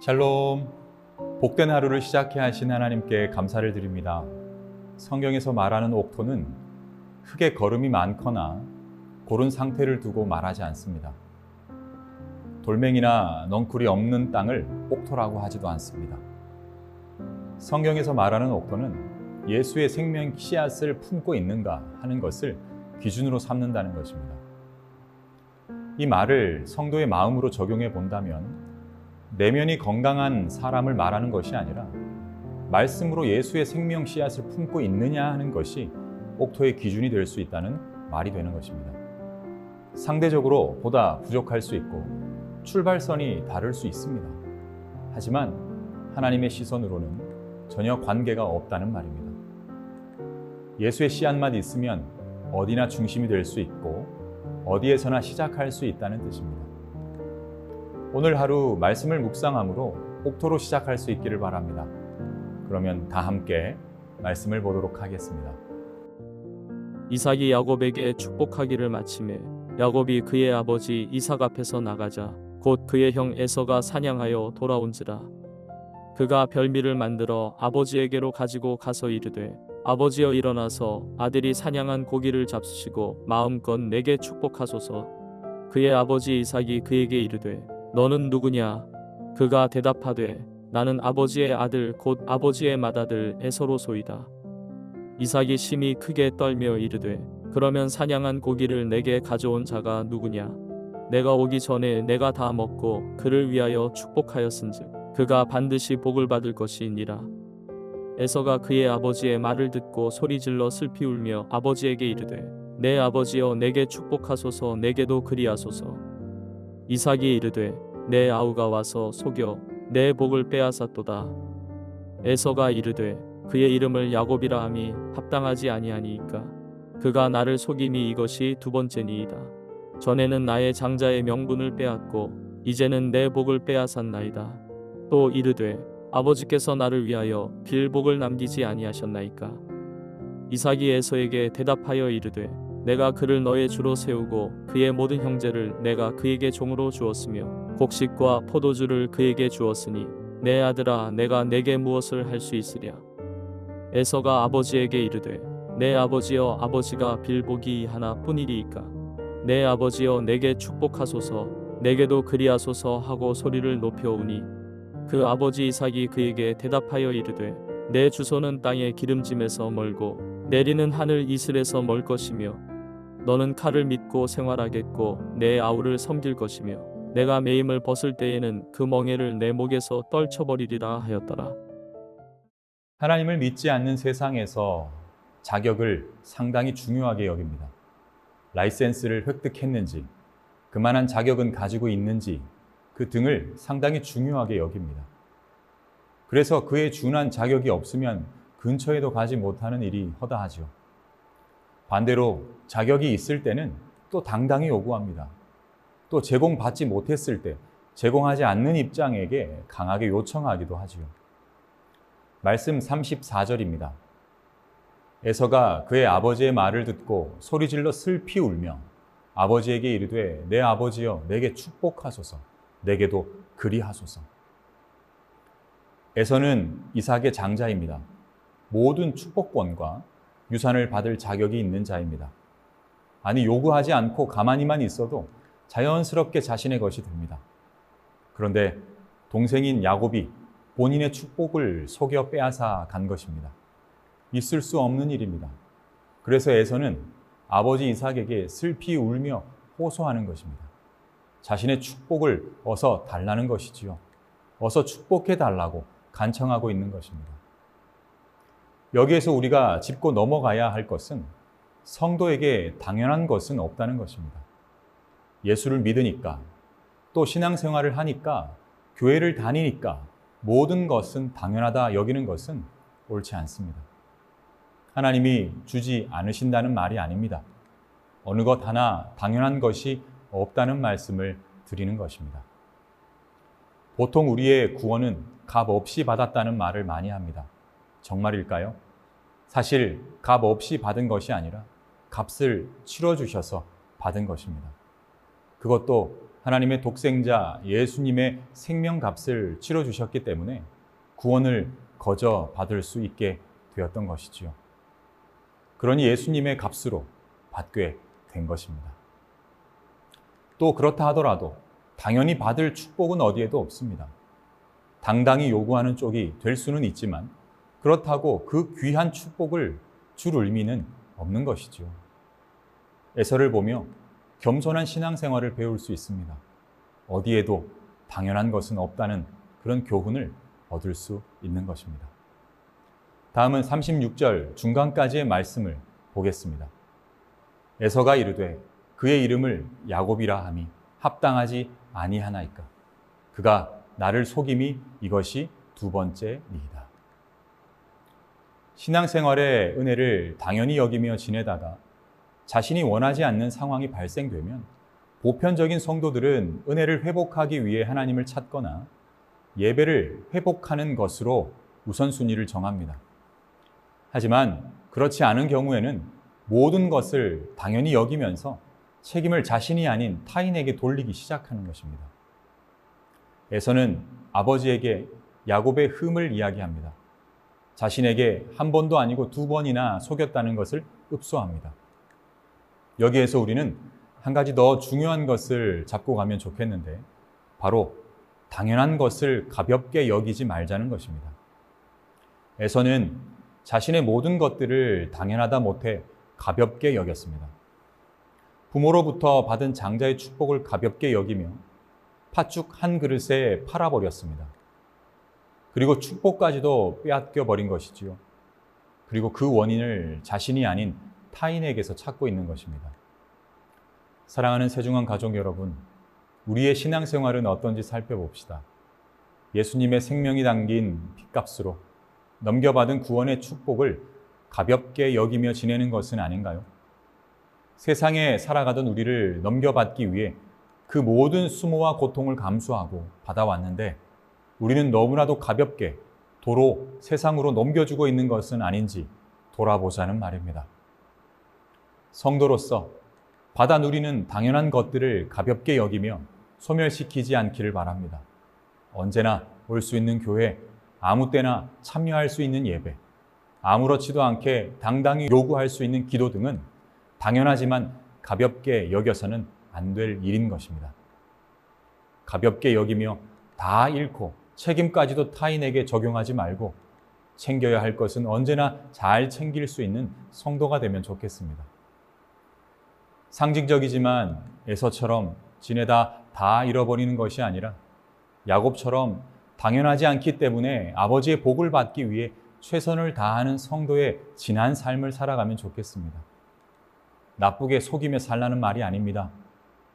샬롬, 복된 하루를 시작해 하신 하나님께 감사를 드립니다. 성경에서 말하는 옥토는 흙에 거름이 많거나 고른 상태를 두고 말하지 않습니다. 돌멩이나 넝쿨이 없는 땅을 옥토라고 하지도 않습니다. 성경에서 말하는 옥토는 예수의 생명 씨앗을 품고 있는가 하는 것을 기준으로 삼는다는 것입니다. 이 말을 성도의 마음으로 적용해 본다면 내면이 건강한 사람을 말하는 것이 아니라 말씀으로 예수의 생명 씨앗을 품고 있느냐 하는 것이 옥토의 기준이 될 수 있다는 말이 되는 것입니다. 상대적으로 보다 부족할 수 있고 출발선이 다를 수 있습니다. 하지만 하나님의 시선으로는 전혀 관계가 없다는 말입니다. 예수의 씨앗만 있으면 어디나 중심이 될 수 있고 어디에서나 시작할 수 있다는 뜻입니다. 오늘 하루 말씀을 묵상함으로 옥토로 시작할 수 있기를 바랍니다. 그러면 다 함께 말씀을 보도록 하겠습니다. 이삭이 야곱에게 축복하기를 마치매 야곱이 그의 아버지 이삭 앞에서 나가자 곧 그의 형 에서가 사냥하여 돌아온지라. 그가 별미를 만들어 아버지에게로 가지고 가서 이르되 아버지여 일어나서 아들이 사냥한 고기를 잡수시고 마음껏 내게 축복하소서. 그의 아버지 이삭이 그에게 이르되 너는 누구냐? 그가 대답하되 나는 아버지의 아들 곧 아버지의 맏아들 에서로소이다. 이삭이 심히 크게 떨며 이르되 그러면 사냥한 고기를 내게 가져온 자가 누구냐? 내가 오기 전에 내가 다 먹고 그를 위하여 축복하였은즉 그가 반드시 복을 받을 것이니라. 에서가 그의 아버지의 말을 듣고 소리질러 슬피 울며 아버지에게 이르되 내 아버지여 내게 축복하소서. 내게도 그리하소서. 이삭이 이르되 내 아우가 와서 속여 내 복을 빼앗았도다. 에서가 이르되 그의 이름을 야곱이라 함이 합당하지 아니하니이까. 그가 나를 속임이 이것이 두 번째니이다. 전에는 나의 장자의 명분을 빼앗고 이제는 내 복을 빼앗았나이다. 또 이르되 아버지께서 나를 위하여 빌복을 남기지 아니하셨나이까. 이삭이 에서에게 대답하여 이르되 내가 그를 너의 주로 세우고 그의 모든 형제를 내가 그에게 종으로 주었으며 곡식과 포도주를 그에게 주었으니 내 아들아 내가 내게 무엇을 할 수 있으랴. 에서가 아버지에게 이르되 내 아버지여 아버지가 빌복이 하나뿐이리이까. 내 아버지여 내게 축복하소서. 내게도 그리하소서 하고 소리를 높여오니 그 아버지 이삭이 그에게 대답하여 이르되 내 주소는 땅의 기름짐에서 멀고 내리는 하늘 이슬에서 멀 것이며 너는 칼을 믿고 생활하겠고 내 아우를 섬길 것이며 내가 매임을 벗을 때에는 그 멍에를 내 목에서 떨쳐버리리라 하였더라. 하나님을 믿지 않는 세상에서 자격을 상당히 중요하게 여깁니다. 라이센스를 획득했는지, 그만한 자격은 가지고 있는지 그 등을 상당히 중요하게 여깁니다. 그래서 그에 준한 자격이 없으면 근처에도 가지 못하는 일이 허다하죠. 반대로 자격이 있을 때는 또 당당히 요구합니다. 또 제공받지 못했을 때 제공하지 않는 입장에게 강하게 요청하기도 하지요. 말씀 34절입니다. 에서가 그의 아버지의 말을 듣고 소리질러 슬피 울며 아버지에게 이르되 내 아버지여 내게 축복하소서. 내게도 그리하소서. 에서는 이삭의 장자입니다. 모든 축복권과 유산을 받을 자격이 있는 자입니다. 아니 요구하지 않고 가만히만 있어도 자연스럽게 자신의 것이 됩니다. 그런데 동생인 야곱이 본인의 축복을 속여 빼앗아 간 것입니다. 있을 수 없는 일입니다. 그래서 에서는 아버지 이삭에게 슬피 울며 호소하는 것입니다. 자신의 축복을 어서 달라는 것이지요. 어서 축복해 달라고 간청하고 있는 것입니다. 여기에서 우리가 짚고 넘어가야 할 것은 성도에게 당연한 것은 없다는 것입니다. 예수를 믿으니까 또 신앙생활을 하니까 교회를 다니니까 모든 것은 당연하다 여기는 것은 옳지 않습니다. 하나님이 주지 않으신다는 말이 아닙니다. 어느 것 하나 당연한 것이 없다는 말씀을 드리는 것입니다. 보통 우리의 구원은 값 없이 받았다는 말을 많이 합니다. 정말일까요? 사실 값 없이 받은 것이 아니라 값을 치러주셔서 받은 것입니다. 그것도 하나님의 독생자 예수님의 생명값을 치러주셨기 때문에 구원을 거저 받을 수 있게 되었던 것이지요. 그러니 예수님의 값으로 받게 된 것입니다. 또 그렇다 하더라도 당연히 받을 축복은 어디에도 없습니다. 당당히 요구하는 쪽이 될 수는 있지만 그렇다고 그 귀한 축복을 줄 의미는 없는 것이죠. 에서를 보며 겸손한 신앙생활을 배울 수 있습니다. 어디에도 당연한 것은 없다는 그런 교훈을 얻을 수 있는 것입니다. 다음은 36절 중간까지의 말씀을 보겠습니다. 에서가 이르되 그의 이름을 야곱이라 함이 합당하지 아니하나이까. 그가 나를 속임이 이것이 두 번째니이다. 신앙생활의 은혜를 당연히 여기며 지내다가 자신이 원하지 않는 상황이 발생되면 보편적인 성도들은 은혜를 회복하기 위해 하나님을 찾거나 예배를 회복하는 것으로 우선순위를 정합니다. 하지만 그렇지 않은 경우에는 모든 것을 당연히 여기면서 책임을 자신이 아닌 타인에게 돌리기 시작하는 것입니다. 에서는 아버지에게 야곱의 흠을 이야기합니다. 자신에게 한 번도 아니고 두 번이나 속였다는 것을 읍소합니다. 여기에서 우리는 한 가지 더 중요한 것을 잡고 가면 좋겠는데 바로 당연한 것을 가볍게 여기지 말자는 것입니다. 에서는 자신의 모든 것들을 당연하다 못해 가볍게 여겼습니다. 부모로부터 받은 장자의 축복을 가볍게 여기며 팥죽 한 그릇에 팔아버렸습니다. 그리고 축복까지도 빼앗겨 버린 것이지요. 그리고 그 원인을 자신이 아닌 타인에게서 찾고 있는 것입니다. 사랑하는 세중한 가족 여러분, 우리의 신앙생활은 어떤지 살펴봅시다. 예수님의 생명이 담긴 핏값으로 넘겨받은 구원의 축복을 가볍게 여기며 지내는 것은 아닌가요? 세상에 살아가던 우리를 넘겨받기 위해 그 모든 수모와 고통을 감수하고 받아왔는데 우리는 너무나도 가볍게 도로 세상으로 넘겨주고 있는 것은 아닌지 돌아보자는 말입니다. 성도로서 받아 누리는 당연한 것들을 가볍게 여기며 소멸시키지 않기를 바랍니다. 언제나 올 수 있는 교회, 아무 때나 참여할 수 있는 예배, 아무렇지도 않게 당당히 요구할 수 있는 기도 등은 당연하지만 가볍게 여겨서는 안 될 일인 것입니다. 가볍게 여기며 다 잃고 책임까지도 타인에게 적용하지 말고 챙겨야 할 것은 언제나 잘 챙길 수 있는 성도가 되면 좋겠습니다. 상징적이지만 에서처럼 지내다 다 잃어버리는 것이 아니라 야곱처럼 당연하지 않기 때문에 아버지의 복을 받기 위해 최선을 다하는 성도의 진한 삶을 살아가면 좋겠습니다. 나쁘게 속이며 살라는 말이 아닙니다.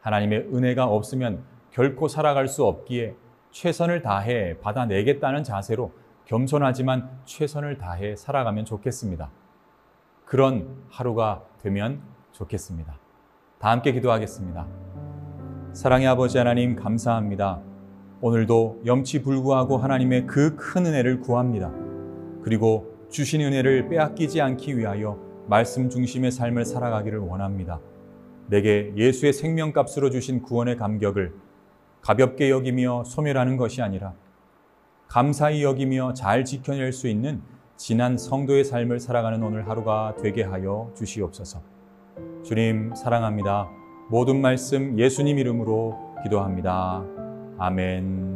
하나님의 은혜가 없으면 결코 살아갈 수 없기에 최선을 다해 받아내겠다는 자세로 겸손하지만 최선을 다해 살아가면 좋겠습니다. 그런 하루가 되면 좋겠습니다. 다 함께 기도하겠습니다. 사랑의 아버지 하나님 감사합니다. 오늘도 염치불구하고 하나님의 그 큰 은혜를 구합니다. 그리고 주신 은혜를 빼앗기지 않기 위하여 말씀 중심의 삶을 살아가기를 원합니다. 내게 예수의 생명값으로 주신 구원의 감격을 가볍게 여기며 소멸하는 것이 아니라 감사히 여기며 잘 지켜낼 수 있는 진한 성도의 삶을 살아가는 오늘 하루가 되게 하여 주시옵소서. 주님 사랑합니다. 모든 말씀 예수님 이름으로 기도합니다. 아멘.